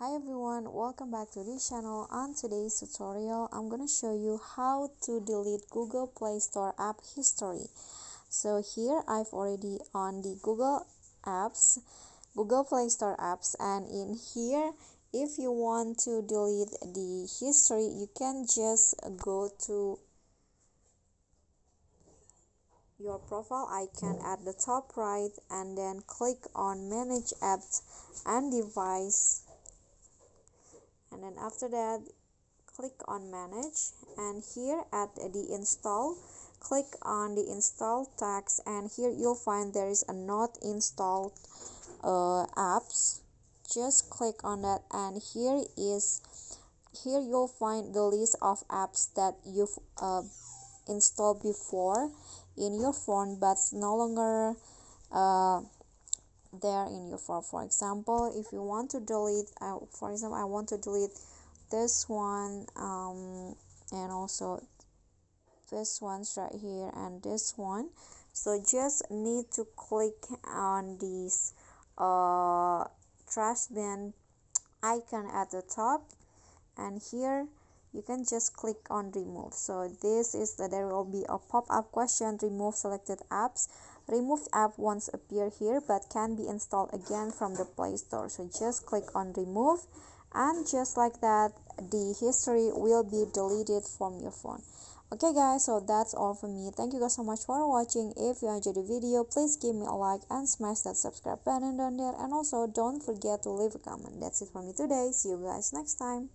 Hi everyone, welcome back to this channel. On today's tutorial, I'm gonna show you how to delete Google Play Store app history. So here I've already on the Google Play Store apps, and in here, if you want to delete the history, you can just go to your profile icon at the top right and then click on Manage Apps and Device, and then after that click on Manage, and here at the Install, click on the Install tags, and here you'll find there is a not installed apps. Just click on that, and here you'll find the list of apps that you've installed before in your phone but no longer there in your phone. For example, if you want to delete for example, I want to delete this one, and also this one's right here and this one. So just need to click on this trash bin icon at the top, and here you can just click on remove. So this is that there will be a pop-up question: remove selected apps. Removed app once appear here but can be installed again from the Play Store. So just click on remove, and just like that, the history will be deleted from your phone. Okay guys, so that's all from me. Thank you guys so much for watching. If you enjoyed the video, please give me a like and smash that subscribe button down there, and also don't forget to leave a comment. That's it from me today. See you guys next time.